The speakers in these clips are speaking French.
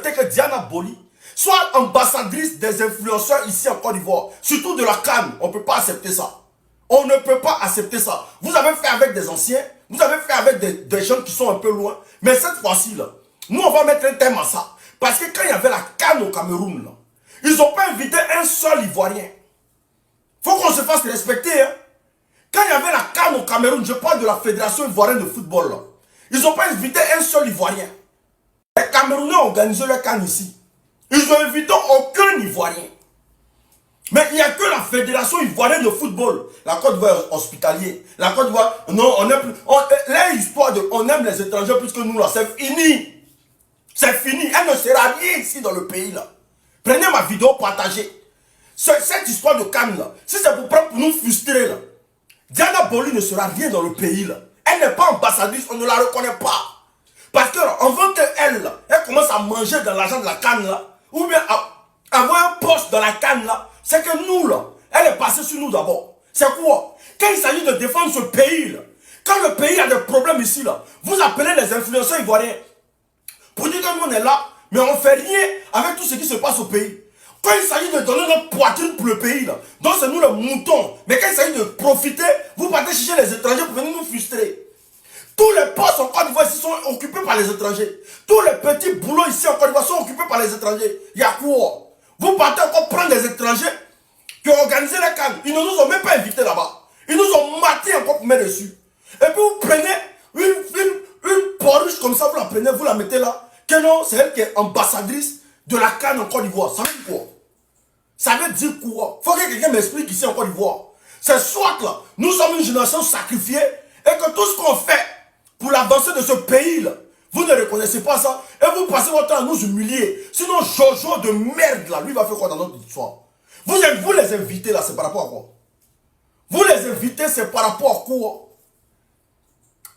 accepter que Diana Boli soit ambassadrice des influenceurs ici en Côte d'Ivoire, surtout de la CAN. On ne peut pas accepter ça. On ne peut pas accepter ça. Vous avez fait avec des anciens, vous avez fait avec des gens qui sont un peu loin, mais cette fois-ci, là, nous on va mettre un thème à ça. Parce que quand il y avait la CAN au Cameroun, là, ils n'ont pas invité un seul Ivoirien. Faut qu'on se fasse respecter. Hein. Quand il y avait la CAN au Cameroun, je parle de la Fédération Ivoirienne de Football, là, ils n'ont pas invité un seul Ivoirien. Les Camerounais ont organisé le CAN ici. Ils n'ont invité aucun Ivoirien. Mais il n'y a que la Fédération Ivoirienne de Football. La Côte d'Ivoire hospitalier. La Côte d'Ivoire, non, on aime, l'histoire de on aime les étrangers plus que nous là, c'est fini. C'est fini. Elle ne sera rien ici dans le pays là. Prenez ma vidéo, partagez. Cette histoire de Cannes là, si c'est pour nous frustrer là, Diana Boli ne sera rien dans le pays là. Elle n'est pas ambassadrice, on ne la reconnaît pas. Parce que avant qu'elle là, elle commence à manger dans l'argent de la Cannes là, ou bien avoir un poste dans la Cannes là, c'est que nous là, elle est passée sur nous d'abord. C'est quoi? Quand il s'agit de défendre ce pays là, quand le pays a des problèmes ici là, vous appelez les influenceurs ivoiriens pour dire que nous on est là, mais on ne fait rien avec tout ce qui se passe au pays. Quand il s'agit de donner notre poitrine pour le pays là, donc c'est nous le mouton. Mais quand il s'agit de profiter, vous partez chercher les étrangers pour venir nous frustrer. Tous les postes en Côte d'Ivoire ici sont occupés par les étrangers. Tous les petits boulots ici en Côte d'Ivoire sont occupés par les étrangers. Il y a quoi? Vous partez encore prendre des étrangers qui ont organisé la CAN. Ils ne nous ont même pas invités là-bas. Ils nous ont maté encore pour mettre dessus. Et puis vous prenez une porruche comme ça, vous la prenez, vous la mettez là. Que non, c'est elle qui est ambassadrice de la CAN en Côte d'Ivoire. Ça veut dire quoi? Ça veut dire quoi? Faut que quelqu'un m'explique ici en Côte d'Ivoire. C'est soit là, nous sommes une génération sacrifiée et que tout ce qu'on fait pour l'avancée de ce pays-là, vous ne reconnaissez pas ça et vous passez votre temps à nous humilier. Sinon, Jojo de merde là, lui va faire quoi dans notre histoire? Vous les invitez là, c'est par rapport à quoi? Vous les invitez, c'est par rapport à quoi?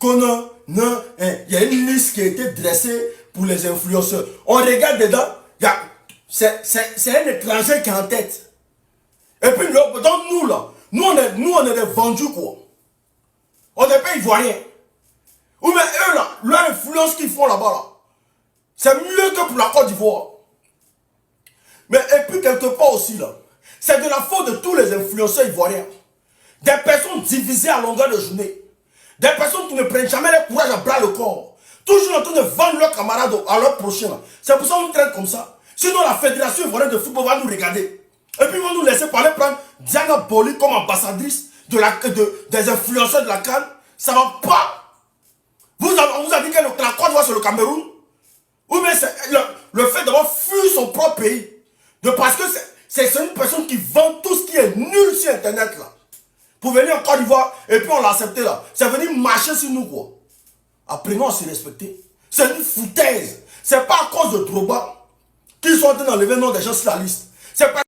Il y a une liste qui a été dressée pour les influenceurs. On regarde dedans, c'est un étranger qui est en tête. Et puis, donc nous là, nous on est des vendus quoi. On n'est pas ivoiriens. Ou bien eux là, leur influence qu'ils font là-bas là, c'est mieux que pour la Côte d'Ivoire. Mais et puis quelque part aussi là, c'est de la faute de tous les influenceurs ivoiriens. Des personnes divisées à longueur de journée. Des personnes qui ne prennent jamais le courage à bras le corps. Toujours en train de vendre leurs camarades à leurs prochains. C'est pour ça qu'on nous traite comme ça. Sinon la Fédération Ivoirienne de Football va nous regarder. Et puis ils vont nous laisser parler prendre Diana Boli comme ambassadrice des influenceurs de la CAN. Ça va pas. On vous a dit que la Côte d'Ivoire c'est le Cameroun. Ou bien c'est le fait d'avoir fui son propre pays. Parce que c'est une personne qui vend tout ce qui est nul sur internet là. Pour venir en Côte d'Ivoire et puis on l'a accepté là. C'est venir marcher sur nous quoi. Apprenons à se respecter. C'est une foutaise. C'est pas à cause de Drogba qu'ils sont en train d'enlever le nom des gens sur la liste. C'est pas